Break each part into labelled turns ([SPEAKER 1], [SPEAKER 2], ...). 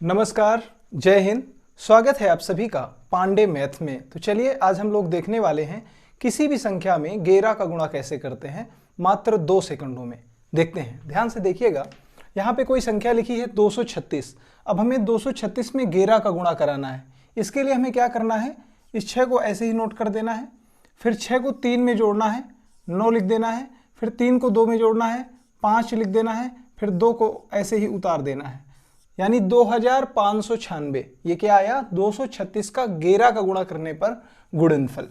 [SPEAKER 1] नमस्कार, जय हिंद। स्वागत है आप सभी का पांडे मैथ में। तो चलिए आज हम लोग देखने वाले हैं किसी भी संख्या में 11 का गुणा कैसे करते हैं मात्र 2 सेकंडों में। देखते हैं, ध्यान से देखिएगा। यहाँ पे कोई संख्या लिखी है 236। अब हमें 236 में 11 का गुणा कराना है। इसके लिए हमें क्या करना है, इस 6 को ऐसे ही नोट कर देना है, फिर 6 को 3 में जोड़ना है, 9 लिख देना है, फिर 3 को 2 में जोड़ना है, 5 लिख देना है, फिर 2 को ऐसे ही उतार देना है, यानी 2596। ये क्या आया, 236 का 11 का गुणा करने पर गुणनफल।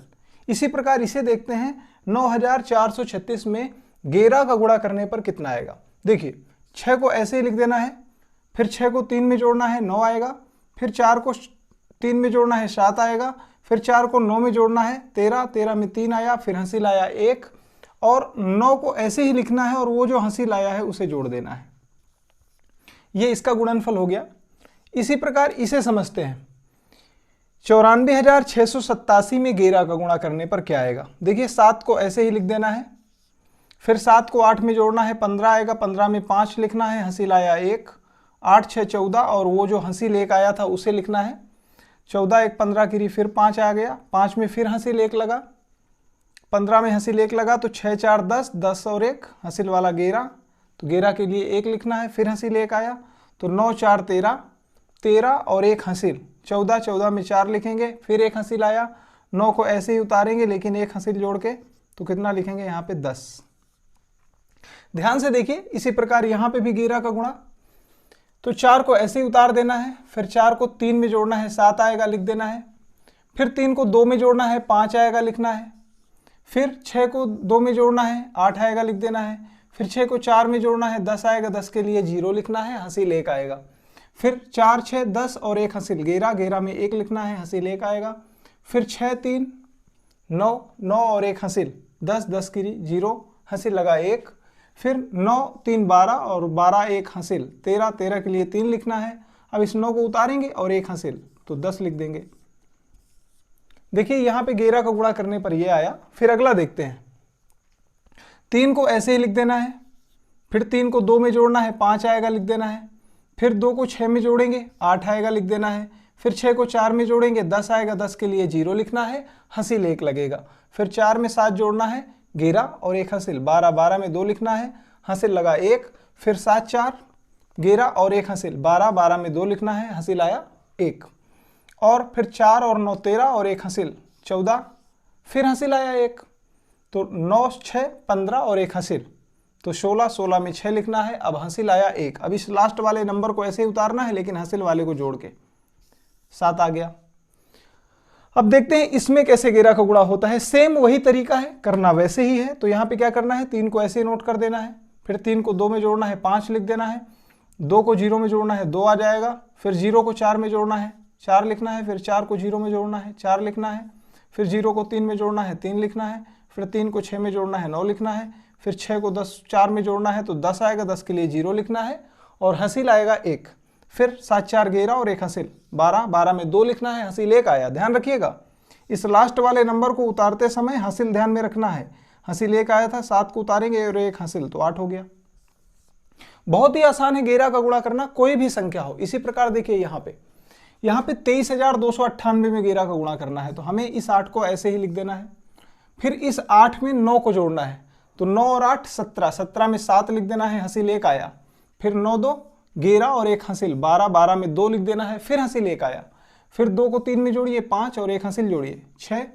[SPEAKER 1] इसी प्रकार इसे देखते हैं, 9436 में 11 का गुणा करने पर कितना आएगा। देखिए 6 को ऐसे ही लिख देना है, फिर 6 को 3 में जोड़ना है, 9 आएगा, फिर 4 को 3 में जोड़ना है, 7 आएगा, फिर 4 को 9 में जोड़ना है, 13, 13 में 3 आया, फिर हंसिल आया 1, और 9 को ऐसे ही लिखना है और वो जो हंसिल आया है उसे जोड़ देना है। ये इसका गुणनफल हो गया। इसी प्रकार इसे समझते हैं, 94,687 में 11 का गुणा करने पर क्या आएगा। देखिए 7 को ऐसे ही लिख देना है, फिर 7 को 8 में जोड़ना है, 15 आएगा, 15 में 5 लिखना है, हंसिल आया 1, 8 6 14, और वो जो हंसिल 1 आया था उसे लिखना है। 14 1 15 की, फिर 5 आ गया, 5 में फिर हंसिल 1 लगा, 15 में हंसिल 1 लगा, तो 6 4 10, 10 और 1 हंसिल वाला 11, तो 11 के लिए 1 लिखना है, फिर हंसिल 1 आया, तो 9 4 13, 13 और 1 हंसिल 14, 14 में 4 लिखेंगे, फिर 1 हंसिल आया, 9 को ऐसे ही उतारेंगे लेकिन 1 हंसिल जोड़ के, तो कितना लिखेंगे यहाँ पे 10। ध्यान से देखिए, इसी प्रकार यहाँ पे भी 11 का गुणा, तो 4 को ऐसे ही उतार देना है, फिर 4 को 3 में जोड़ना है, 7 आएगा, लिख देना है, फिर 3 को 2 में जोड़ना है, 5 आएगा, लिखना है, फिर 6 को 2 में जोड़ना है, 8 आएगा, लिख देना है, फिर 6 को 4 में जोड़ना है, 10 आएगा, 10 के लिए 0 लिखना है, हंसिल 1 आएगा, फिर 4 6 10 और 1 हंसिल 11, 11 में 1 लिखना है, हंसिल 1 आएगा, फिर 6 3 9, 9 और 1 हंसिल 10, 10 की 0 हंसिल लगा 1, फिर 9 3 12 और 12 1 हंसिल 13, 13 के लिए 3 लिखना है। अब इस 9 को उतारेंगे और 1 हंसिल, तो 10 लिख देंगे। देखिए यहाँ पे 11 का गुणा करने पर ये आया। फिर अगला देखते हैं, 3 को ऐसे ही लिख देना है, फिर 3 को 2 में जोड़ना है, 5 आएगा, लिख देना है, फिर 2 को 6 में जोड़ेंगे, 8 आएगा, लिख देना है, फिर 6 को 4 में जोड़ेंगे, 10 आएगा, 10 के लिए 0 लिखना है, हंसिल 1 लगेगा, फिर 4 में 7 जोड़ना है, 11 और 1 हंसिल 12, 12 में 2 लिखना है, हंसिल लगा 1, फिर 7 4 11 और 1 हंसिल 12, 12 में 2 लिखना है, हंसिल आया 1, और फिर 4 और 9 13 और 1 हंसिल 14, फिर हंसिल आया 1, तो 9 6 15 और 1 हंसिल, तो 16, 16 में 6 लिखना है। अब हंसिल आया 1, अब इस लास्ट वाले नंबर को ऐसे ही उतारना है लेकिन हंसिल वाले को जोड़ के 7 आ गया। अब देखते हैं इसमें कैसे 11 का गुणा होता है। सेम वही तरीका है, करना वैसे ही है। तो यहाँ पे क्या करना है, 3 को ऐसे नोट कर देना है, फिर 3 को 2 में जोड़ना है, 5 लिख देना है, 2 को 0 में जोड़ना है, 2 आ जाएगा, फिर 0 को 4 में जोड़ना है, 4 लिखना है, फिर 4 को 0 में जोड़ना है, 4 लिखना है, फिर 0 को 3 में जोड़ना है, 3 लिखना है, फिर 3 को 6 में जोड़ना है, 9 लिखना है, फिर 6 को 4 में जोड़ना है, तो 10 आएगा, 10 के लिए 0 लिखना है, और हंसिल आएगा 1, फिर 7 4 11 और 1 हंसिल 12, 12 में 2 लिखना है, हंसिल 1 आया। ध्यान रखिएगा, इस लास्ट वाले नंबर को उतारते समय हंसिल ध्यान में रखना है। हंसिल 1 आया था, 7 को उतारेंगे और 1 हंसिल, तो 8 हो गया। बहुत ही आसान है 11 का गुणा करना, कोई भी संख्या हो। इसी प्रकार देखिए यहाँ पे 23,298 में 11 का गुणा करना है, तो हमें इस 8 को ऐसे ही लिख देना है, फिर इस 8 में 9 को जोड़ना है, तो 9 और 8 17, 17 में 7 लिख देना है, हंसिल 1 आया, फिर 9 2 11 और 1 हंसिल 12, 12 में 2 लिख देना है, फिर हंसिल 1 आया, फिर 2 को 3 में जोड़िए 5 और 1 हंसिल जोड़िए 6,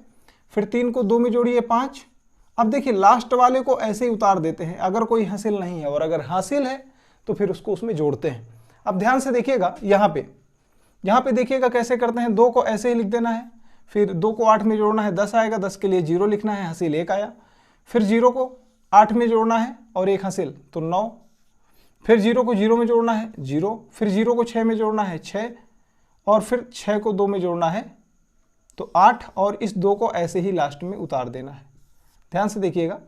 [SPEAKER 1] फिर 3 को 2 में जोड़िए 5। अब देखिए लास्ट वाले को ऐसे ही उतार देते हैं, अगर कोई हंसिल नहीं है, और अगर हासिल है तो फिर उसको उसमें जोड़ते हैं। अब ध्यान से देखिएगा, यहाँ पे देखिएगा कैसे करते हैं। 2 को ऐसे ही लिख देना है, फिर 2 को 8 में जोड़ना है, 10 आएगा, 10 के लिए 0 लिखना है, हंसिल 1 आया, फिर 0 को 8 में जोड़ना है और 1 हंसिल, तो 9, फिर 0 को 0 में जोड़ना है 0, फिर 0 को 6 में जोड़ना है 6, और फिर 6 को 2 में जोड़ना है, तो 8, और इस 2 को ऐसे ही लास्ट में उतार देना है। ध्यान से देखिएगा।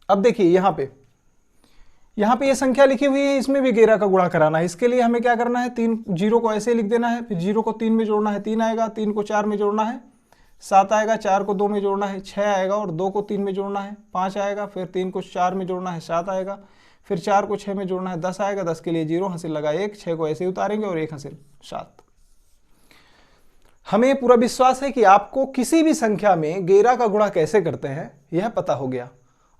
[SPEAKER 1] अब देखिए यहाँ पे ये संख्या लिखी हुई है, इसमें भी 11 का गुणा कराना है। इसके लिए हमें क्या करना है, 3 0 को ऐसे लिख देना है, फिर 0 को 3 में जोड़ना है, 3 आएगा, 3 को 4 में जोड़ना है, 7 आएगा, 4 को 2 में जोड़ना है, 6 आएगा, और 2 को 3 में जोड़ना है, 5 आएगा, फिर 3 को 4 में जोड़ना है, 7 आएगा, फिर 4 को 6 में जोड़ना है 10 आएगा, 10 के लिए 0, हासिल लगा 1, 6 को ऐसे ही उतारेंगे और 1 हासिल 7। हमें पूरा विश्वास है कि आपको किसी भी संख्या में 11 का गुणा कैसे करते हैं यह पता हो गया।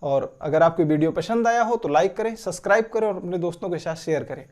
[SPEAKER 1] और अगर आपको वीडियो पसंद आया हो तो लाइक करें, सब्सक्राइब करें और अपने दोस्तों के साथ शेयर करें।